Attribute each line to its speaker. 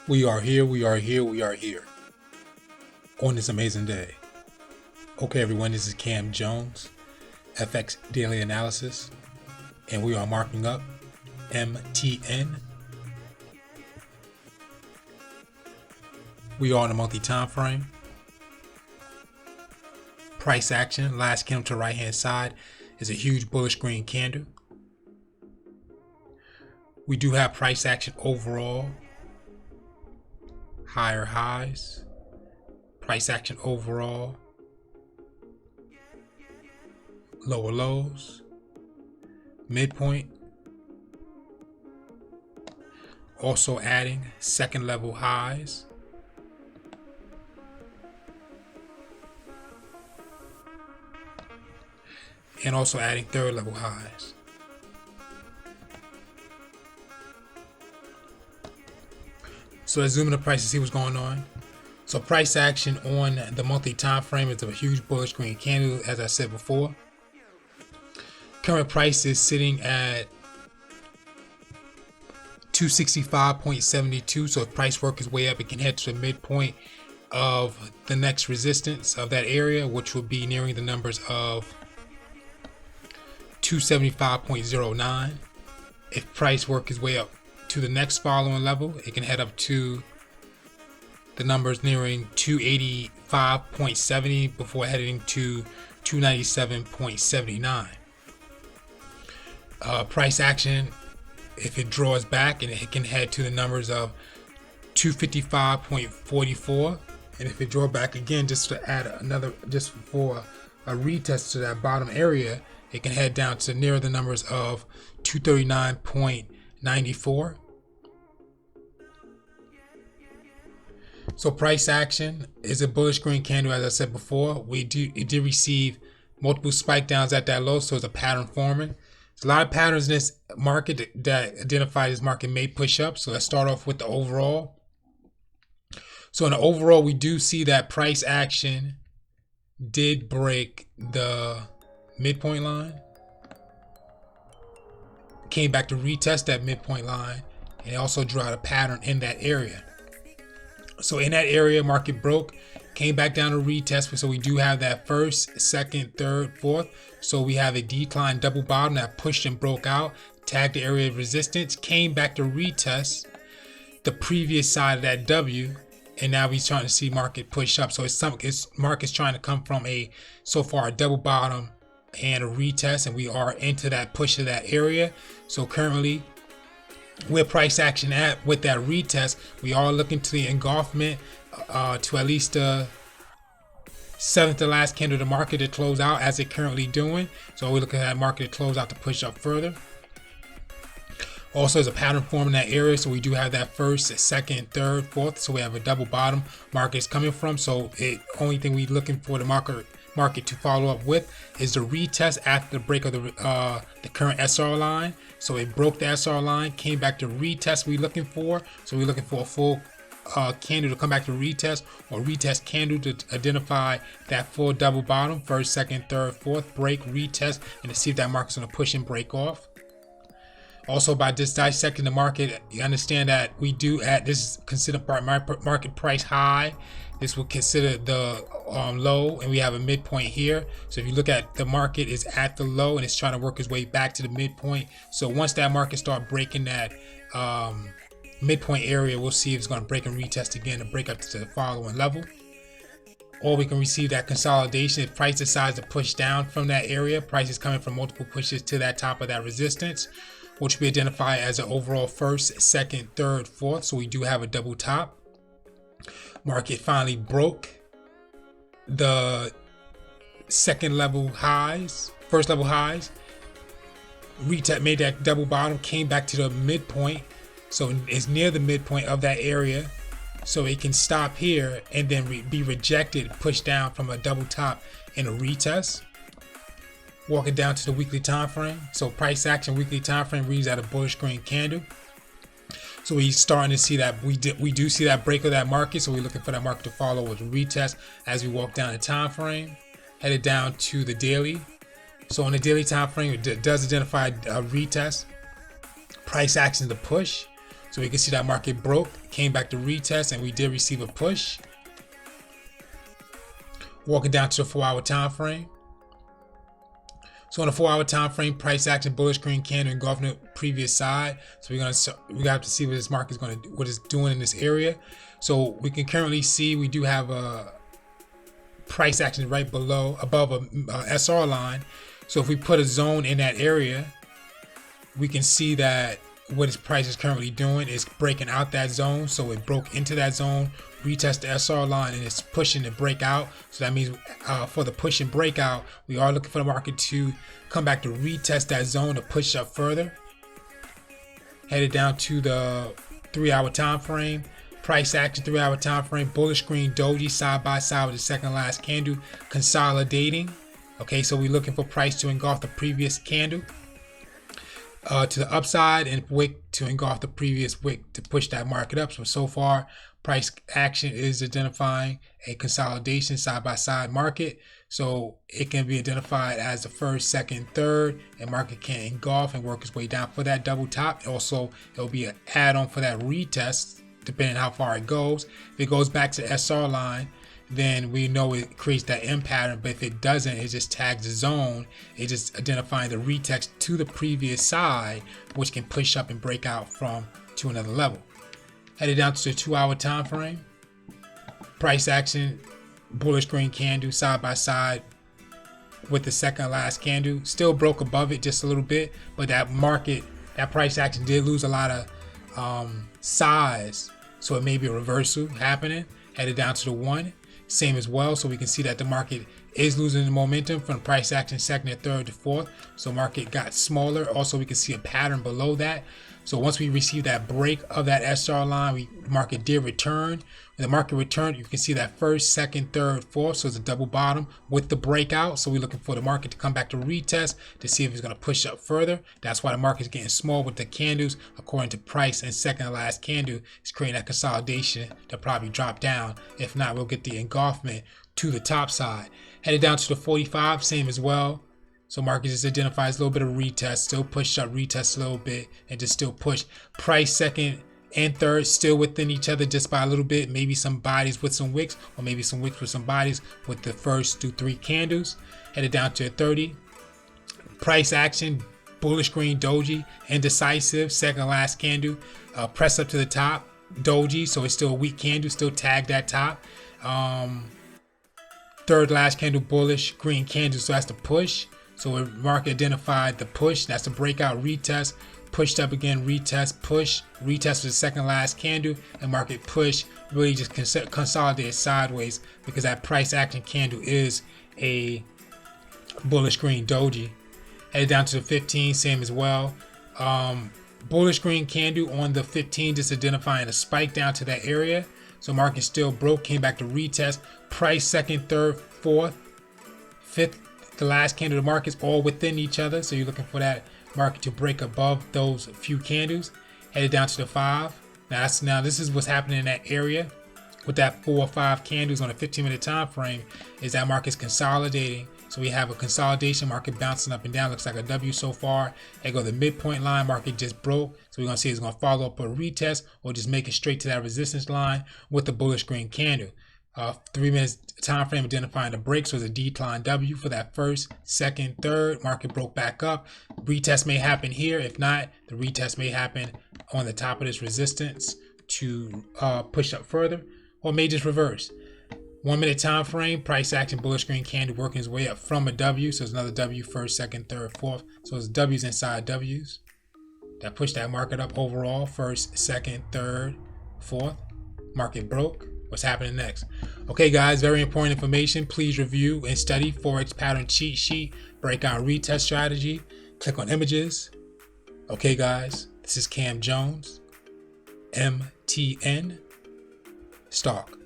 Speaker 1: We are here, we are here, we are here on this amazing day. Okay, everyone, this is Cam Jones, FX Daily Analysis, and we are marking up MTN. We are on a monthly time frame. Price action, last candle to the right hand side is a huge bullish green candle. We do have price action overall. Higher highs, price action overall, lower lows, midpoint, also adding second level highs, and also adding third level highs. So let's zoom in the price to see what's going on. So price action on the monthly time frame is a huge bullish green candle, as I said before. Current price is sitting at 265.72. So if price work its way up, it can head to the midpoint of the next resistance of that area, which will be nearing the numbers of 275.09. If price work its way up to the next following level, it can head up to the numbers nearing 285.70 before heading to 297.79. Price action, if it draws back, and it can head to the numbers of 255.44, and if it draws back again, just to add another, just for a retest to that bottom area, it can head down to near the numbers of 239.94. So price action is a bullish green candle, as I said before. It did receive multiple spike downs at that low, so it's a pattern forming. There's a lot of patterns in this market that identify this market may push up. So let's start off with the overall. So in the overall, we do see that price action did break the midpoint line, came back to retest that midpoint line, and it also drew out a pattern in that area. So in that area, market broke, came back down to retest. So we do have that first, second, third, fourth. So we have a decline double bottom that pushed and broke out, tagged the area of resistance, came back to retest the previous side of that W, and now we're starting to see market push up. So market's trying to come from so far a double bottom and a retest, and we are into that push of that area. So currently, where price action at with that retest, we are looking to the engulfment to at least the seventh to last candle of the market to close out, as it currently doing. So we're looking at that market to close out to push up further. Also, there's a pattern forming in that area, so we do have that first, second, third, fourth. So we have a double bottom market is coming from. So the only thing we're looking for the market to follow up with is the retest after the break of the current SR line. So it broke the SR line, came back to retest we're looking for. So we're looking for a full candle to come back to retest, or retest candle to identify that full double bottom, first, second, third, fourth, break, retest, and to see if that market's going to push and break off. Also, by just dissecting the market, you understand that we do this is considered market price high. This will consider the low, and we have a midpoint here. So if you look at the market is at the low and it's trying to work its way back to the midpoint. So once that market start breaking that midpoint area, we'll see if it's going to break and retest again and break up to the following level. Or we can receive that consolidation if price decides to push down from that area. Price is coming from multiple pushes to that top of that resistance, which we identify as an overall first, second, third, fourth. So we do have a double top. Market finally broke the second level highs, first level highs, retest, made that double bottom, came back to the midpoint. So it's near the midpoint of that area. So it can stop here and then be rejected, pushed down from a double top in a retest. Walking down to the weekly time frame. So price action weekly time frame reads at a bullish green candle. So we're starting to see that we do see that break of that market. So we're looking for that market to follow with a retest as we walk down the time frame, headed down to the daily. So on the daily time frame, it does identify a retest. Price action to push. So we can see that market broke, came back to retest, and we did receive a push. Walking down to the 4-hour time frame. So on the 4-hour time frame, price action bullish green candle engulfing the previous side. So we have to see what this market is going to do, what it's doing in this area. So we can currently see we do have a price action right above a SR line. So if we put a zone in that area, we can see that what its price is currently doing is breaking out that zone. So it broke into that zone, retest the SR line, and it's pushing to break out. So that means for the push and breakout, we are looking for the market to come back to retest that zone to push up further. Headed down to the 3-hour time frame. Price action 3-hour time frame, bullish green doji side by side with the second last candle consolidating. Okay, so we're looking for price to engulf the previous candle to the upside, and wick to engulf the previous wick to push that market up. So far, price action is identifying a consolidation side by side market. So it can be identified as the first, second, third, and market can engulf and work its way down for that double top. Also, it'll be an add-on for that retest, depending on how far it goes. If it goes back to the SR line, then we know it creates that M pattern. But if it doesn't, it just tags the zone. It's just identifying the retest to the previous side, which can push up and break out to another level. Headed down to the 2-hour time frame. Price action, bullish green candle side by side with the second last candle. Still broke above it just a little bit, but that price action did lose a lot of size. So it may be a reversal happening. Headed down to the 1, same as well. So we can see that the market is losing the momentum from price action second to third to fourth. So market got smaller. Also, we can see a pattern below that. So once we receive that break of that SR line, the market did return. When the market returned, you can see that first, second, third, fourth. So it's a double bottom with the breakout. So we're looking for the market to come back to retest to see if it's going to push up further. That's why the market is getting small with the candles. According to price and second to last candle, it's creating that consolidation to probably drop down. If not, we'll get the engulfment to the top side. Headed down to the 45, same as well. So market just identifies a little bit of retest, still push up, retest a little bit, and just still push. Price second and third still within each other just by a little bit. Maybe some bodies with some wicks, or maybe some wicks with some bodies with the first 2-3 candles. Headed down to 30. Price action, bullish green doji, indecisive, second last candle. Press up to the top, doji, so it's still a weak candle, still tagged that top. Third last candle, bullish green candle, so that's the push. So the market identified the push, that's the breakout retest, pushed up again, retest, push, retest for the second last candle, and market push really just consolidated sideways because that price action candle is a bullish green doji. Headed down to the 15, same as well. Bullish green candle on the 15, just identifying a spike down to that area. So market still broke, came back to retest. Price second, third, fourth, fifth. The last candle of the markets all within each other. So you're looking for that market to break above those few candles. Headed down to the 5. Now this is what's happening in that area with that 4 or 5 candles on a 15-minute time frame. Is that market's consolidating. So we have a consolidation, market bouncing up and down. Looks like a W so far. They go to the midpoint line, market just broke. So we're gonna see it's gonna follow up a retest or just make it straight to that resistance line with the bullish green candle. 3 minutes time frame identifying the break, so it's a decline W for that first, second, third. Market broke back up. Retest may happen here. If not, the retest may happen on the top of this resistance to push up further, or may just reverse. 1 minute time frame, price action, bullish green candle working its way up from a W. So it's another W, first, second, third, fourth. So it's W's inside W's that push that market up overall. First, second, third, fourth. Market broke. What's happening next? Okay, guys, very important information. Please review and study Forex pattern cheat sheet, breakout retest strategy. Click on images. Okay, guys, this is Cam Jones, MTN stock.